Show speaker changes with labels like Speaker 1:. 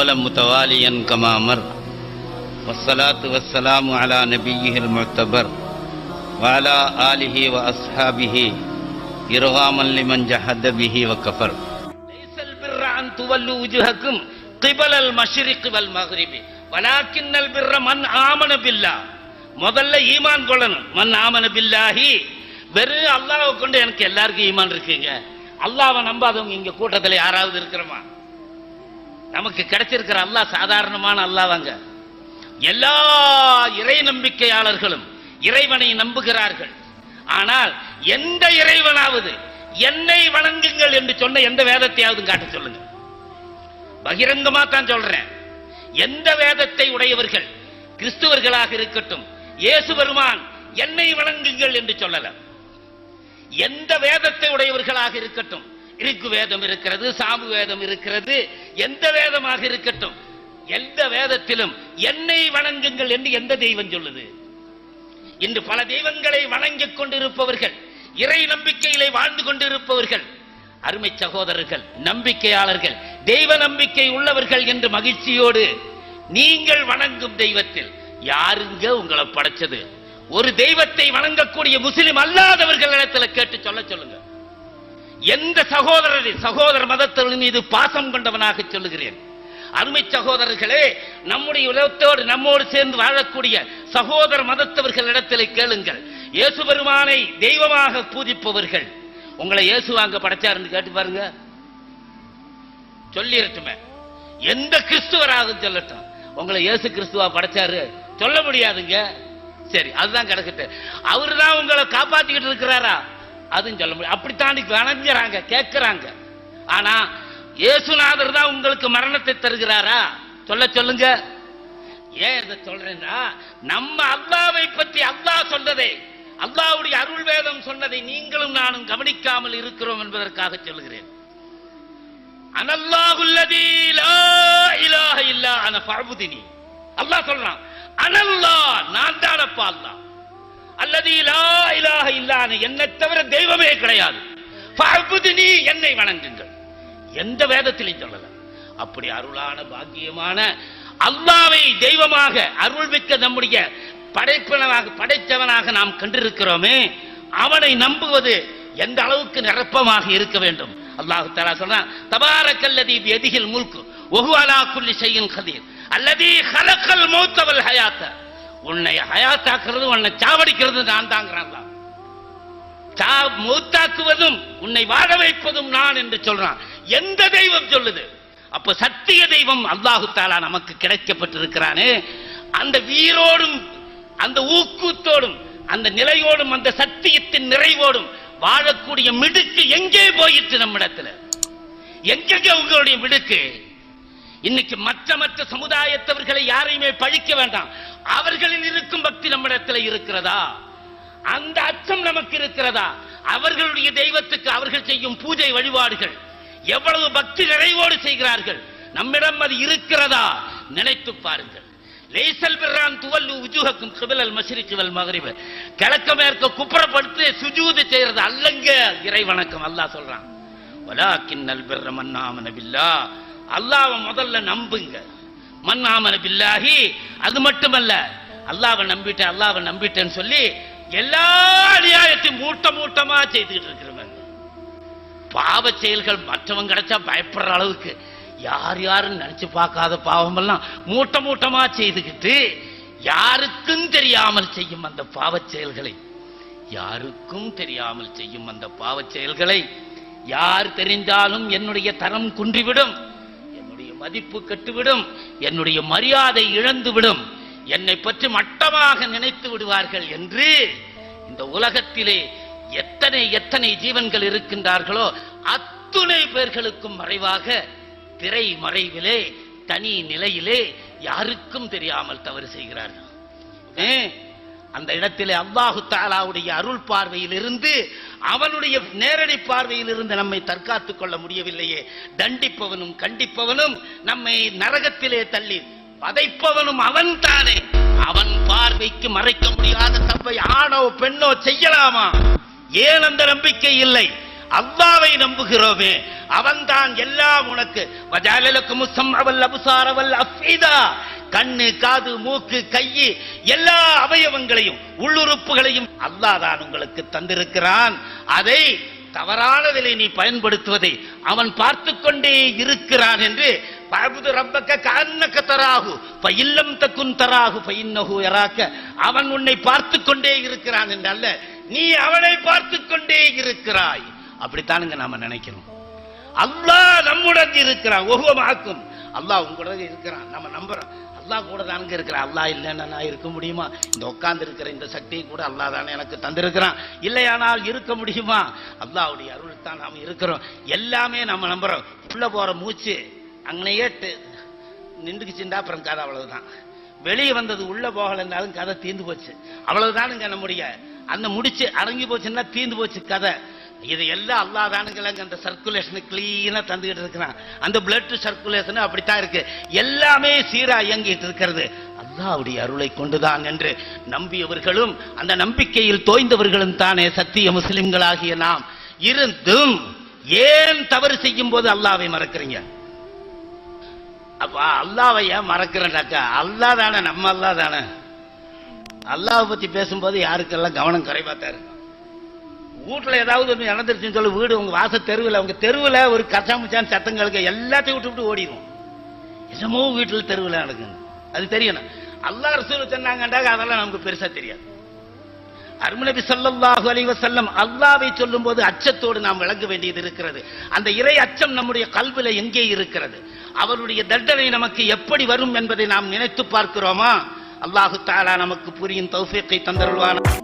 Speaker 1: أولا متواليا كما مر والصلاة والسلام على نبيه المعتبر وعلى آله وأصحابه إرغاما لمن جحد به وكفر. ليس البر أن تولوا وجوهكم قبل المشرق والمغرب ولكن البر من آمن بالله. முதல்ல ஈமான் கொள்ளணும். மன் ஆமன பில்லாஹி, வெறும் அல்லாஹ்வை கொண்டு எனக்கு எல்லாருக்கும் ஈமான் இருக்குங்க. அல்லாஹ்வை நம்பாதவங்க இங்க கூட்டத்தில் யாராவது இருக்கிறோமா? நமக்கு கிடைச்சிருக்கிற அல்லாஹ் சாதாரணமான அல்லாஹ்வாங்க. எல்லா இறை நம்பிக்கையாளர்களும் இறைவனை நம்புகிறார்கள். ஆனால் எந்த இறைவனாவது என்னை வணங்குங்கள் என்று சொன்ன எந்த வேதத்தையாவது காட்ட சொல்லுங்க. பகிரங்கமா தான் சொல்றேன். எந்த வேதத்தை உடையவர்கள் கிறிஸ்துவர்களாக இருக்கட்டும், இயேசு பெருமான் என்னை வணங்குங்கள் என்று சொல்லல. எந்த வேதத்தை உடையவர்களாக இருக்கட்டும், இருக்கு வேதம் இருக்கிறது, சாமு வேதம் இருக்கிறது, எந்த வேதமாக இருக்கட்டும், எந்த வேதத்திலும் என்னை வணங்குங்கள் என்று எந்த தெய்வம் சொல்லுது? இன்று பல தெய்வங்களை வணங்கிக் கொண்டிருப்பவர்கள், இறை நம்பிக்கையிலே வாழ்ந்து கொண்டிருப்பவர்கள், அருமை சகோதரர்கள், நம்பிக்கையாளர்கள், தெய்வ நம்பிக்கை உள்ளவர்கள் என்று மகிழ்ச்சியோடு நீங்கள் வணங்கும் தெய்வத்தில் யாருங்க உங்களை படைச்சது? ஒரு தெய்வத்தை வணங்கக்கூடிய முஸ்லிம் அல்லாதவர்களிடத்தில் கேட்டு சொல்லுங்க. எந்த சகோதர மதத்தின் மீது பாசம் கொண்டவனாக சொல்லுகிறேன். அருமை சகோதரர்களே, நம்முடைய உலகத்தோடு நம்மோடு சேர்ந்து வாழக்கூடிய சகோதர மதத்தவர்களிடத்தில் கேளுங்கள். இயேசு பெருமானை தெய்வமாக பூஜிப்பவர்கள் உங்களை இயேசு வாங்க படைச்சாருன்னு கேட்டு பாருங்க. சொல்லிரட்டுமே. எந்த கிறிஸ்துவராக சொல்லட்டும், உங்களை இயேசு கிறிஸ்துவா படைச்சாரு சொல்ல முடியாதுங்க. சரி, அதுதான் கிடக்கட்டு. அவரு தான் உங்களை காப்பாத்திக்கிட்டு இருக்கிறாரா? அதுவும் சொல்ல முடியும். அப்படித்தான் வணங்குறாங்க, கேட்கிறாங்க. ஆனா இயேசுநாதர் தான் உங்களுக்கு மரணத்தை தருகிறாரா? சொல்லுங்க. ஏன் இதை சொல்றேன்னா, நம்ம அல்லாஹ்வை பற்றி அல்லாஹ் சொன்னதை, அல்லாஹ்வுடைய அருள் வேதம் சொன்னதை நீங்களும் நானும் கவனிக்காமல் இருக்கிறோம் என்பதற்காக சொல்லுகிறேன். அனல்லாஹுல்லதீ லா இலாஹ இல்லா அன ஃபஅபுதினி. அல்லாஹ் சொல்றான், அனல்லாஹ், நான் தானப்பா அல்லாஹ். அல்லதீ லா இலாஹ இல்லா அன, என்னை தவிர தெய்வமே கிடையாது. ஃபஅபுதினி, என்னை வணங்குங்கள். எந்த வேதத்திலையும் சொல்லல. அப்படி அருளான பாக்கியமான அல்லாஹ்வை தெய்வமாக அருள்மிக்க நம்முடைய படைத்தவனாக நாம் கண்டிருக்கிறோமே, அவனை நம்புவது எந்த அளவுக்கு நிரப்பமாக இருக்க வேண்டும். அல்லாஹ் தஆலா சொல்றான், தபாரக்கல்லதீ பியதிஹில் முல்கு வஹுவ அலா குல்லி ஷைஇன் கதீர் அல்லதீ ஹலக்கல் மௌத வல் ஹயாத்த. உன்னை ஹயாத்தாக்குறது, உன்னை சாவடிக்கிறது நான் தாங்கிறான். மௌத்தாக்குவதும் உன்னை வாழ வைப்பதும் நான் என்று சொல்றான். எந்த தெய்வம் சொல்லுது? அப்ப சத்திய தெய்வம் அல்லாஹு தஆலா நமக்கு கிடைக்கப்பட்டிருக்கிறானே, அந்த வீரோடும் அந்த ஊக்கத்தோடும் அந்த நிலையோடும் அந்த சத்தியத்தின் நிறைவோடும் வாழக்கூடிய மிடுக்கு எங்கே போயிற்று நம்மிடத்துல? எங்கெங்க உங்களுடைய மிடுக்கு? இன்னைக்கு மற்ற சமுதாயத்தவர்களை யாரையுமே பழிக்க வேண்டாம். அவர்களில் இருக்கும் பக்தி நம்மிடத்துல இருக்கிறதா? அந்த அச்சம் நமக்கு இருக்கிறதா? அவர்களுடைய தெய்வத்துக்கு அவர்கள் செய்யும் பூஜை வழிபாடுகள் எவ்வளவு பக்தி நிறைவோடு செய்கிறார்கள். நம்மிடம் அது இருக்கிறதா? நினைத்து பாருங்கள். லைஸல் பிர்ரான் துவல்லு உஜூஹக்கும் கிபலல் மஷ்ரிகி வல் மக்ரிப். கிழக்கு மேற்கு குப்புறப்படுத்தி சுஜூது செய்யறது அல்லங்க இறை வணக்கம். அல்லாஹ் சொல்றான், வலாக்கின்னல் பிர்ர மன் ஆமன பில்லாஹ். அல்லாஹ்வை முதல்ல நம்புங்க. மன் ஆமன பில்லாஹி. அது மட்டுமல்ல, அல்லாஹ்வை நம்பிட்டேன்னு சொல்லி எல்லா அநியாயத்தையும் மூட்டமா செய்துகிட்டு இருக்கிறவங்க. பாவ செயல்கள் மற்றவங்க கிடைச்சா பயப்படுற அளவுக்கு யாருன்னு நினைச்சு பார்க்காத பாவம் எல்லாம் மூட்டமா செய்துகிட்டு யாருக்கும் தெரியாமல் செய்யும் அந்த பாவச் செயல்களை யார் தெரிந்தாலும் என்னுடைய தரம் குன்றிவிடும், என்னுடைய மதிப்பு கெட்டுவிடும், என்னுடைய மரியாதை இழந்துவிடும், என்னை பற்றி மட்டமாக நினைத்து விடுவார்கள் என்று இந்த உலகத்திலே எத்தனை ஜீவன்கள் இருக்கின்றார்களோ அத்துணை பேர்களுக்கும் மறைவாக, திரை மறைவிலே, தனி நிலையிலே யாருக்கும் தெரியாமல் தவறு செய்கிறார்கள். அந்த இடத்திலே அல்லாஹு தஆலாவுடைய அருள் பார்வையில் இருந்து, அவனுடைய நேரடி பார்வையில் இருந்து நம்மை தற்காத்துக் கொள்ள முடியவில்லையே. தண்டிப்பவனும் கண்டிப்பவனும் நம்மை நரகத்திலே தள்ளி பதைப்பவனும் அவன் தானே. அவன் பார்வைக்கு மறைக்க முடியாத தப்பை ஆணோ பெண்ணோ செய்யலாமா? ஏன் அந்த நம்பிக்கை இல்லை? அல்லாஹ்வை நம்புகிறோமே, அவன்தான் எல்லாம் உனக்கு. வஜஅலலக்கும் ஸம்அ வல் அப்சார வல் அஃபீதா, கண்ணு, காது, மூக்கு, கை, எல்லா அவயவங்களையும் உள்ளுறுப்புகளையும் அல்லாஹ் தான் உங்களுக்கு தந்திருக்கிறான். அதை தவறானதிலே நீ பயன்படுத்துவதை அவன் பார்த்து கொண்டே இருக்கிறான் என்று பஅபுது ரப்பக கஅன்னக தராஹு ஃபஇல்லம் தகுன் தராஹு ஃபஇன்னஹு யராக, அவன் உன்னை பார்த்து கொண்டே இருக்கிறான் என்றல்ல, நீ அவனை பார்த்து கொண்டே இருக்கிறாய். அப்படித்தானுங்க நாம நினைக்கிறோம். அல்லாஹ் நம்முடன் இருக்கிறான். ஒஹுவ மஅக்கும், அல்லாஹ் உங்களுடன் இருக்கிறான். நம்ம நம்புறோம் அல்லாஹ் கூட தானுங்க இருக்கிறான். அல்லாஹ் இல்லைன்னா நான் இருக்க முடியுமா? இந்த உட்கார்ந்து இருக்கிற இந்த சக்தியை கூட அல்லாஹ் தானே எனக்கு தந்திருக்கிறான். இல்லையானால் இருக்க முடியுமா? அல்லாஹ்வுடைய அருள் தான் நாம் இருக்கிறோம். எல்லாமே நம்ம நம்புறோம். உள்ள போற மூச்சு அங்கனையே நின்றுக்குச்சுண்டா அப்புறம் கதை அவ்வளவுதான். வெளியே வந்தது உள்ள போகலைன்னாலும் கதை தீர்ந்து போச்சு. அவ்வளவுதானுங்க நம்முடைய அந்த முடிச்சு அடங்கி போச்சுன்னா தீர்ந்து போச்சு கதை. இது எல்லாம் அல்லாஹ் தானுங்களங்க அந்த சர்க்குலேஷன் கிளீனா தந்துகிட்டு இருக்கிறான். அந்த பிளட் சர்க்குலேஷன் அப்படித்தான் இருக்கு. எல்லாமே சீரா இயங்கிட்டு இருக்கிறது அல்லாஹ்வுடைய அருளை கொண்டுதான் என்று நம்பியவர்களும் அந்த நம்பிக்கையில் தோய்ந்தவர்களும் தானே சத்திய முஸ்லிம்களாகிய நாம் இருந்தும் ஏன் தவறு செய்யும் போது அல்லாஹ்வை மறக்கிறீங்க? அப்ப அல்லாஹ்வை ஏன் மறக்கிறேன்னாக்கா, அல்லாஹ் தானே, நம்ம அல்லாஹ் தானே. அல்லாஹ்வை பத்தி பேசும்போது யாருக்கெல்லாம் கவனம் குறைவாத்தான் இருக்கும். வீட்டுல ஏதாவது ஒன்று நடந்துருச்சுன்னு சொல்லி வீடு உங்க வாச தெருவில், உங்க தெருவில் ஒரு கச்சாமுச்சான் சத்தங்களுக்கு எல்லாத்தையும் விட்டு விட்டு ஓடிடும். என்னமோ வீட்டில் தெருவில் நடக்குது, அது தெரியணும். அல்லாஹ் ரசூல் சொன்னாங்கன்றாங்க, அதெல்லாம் நமக்கு பெருசா தெரியாது. அருமை ஸல்லல்லாஹு அலைஹி வஸல்லம் அல்லாஹ்வை சொல்லும் போது அச்சத்தோடு நாம் விளங்க வேண்டியது இருக்கிறது. அந்த இறை அச்சம் நம்முடைய கல்வில எங்கே இருக்கிறது? அவருடைய தண்டனை நமக்கு எப்படி வரும் என்பதை நாம் நினைத்து பார்க்கிறோமா? அல்லாஹு தஆலா நமக்கு புரியும் தௌஃபீக்கை தந்தருள்வானாக.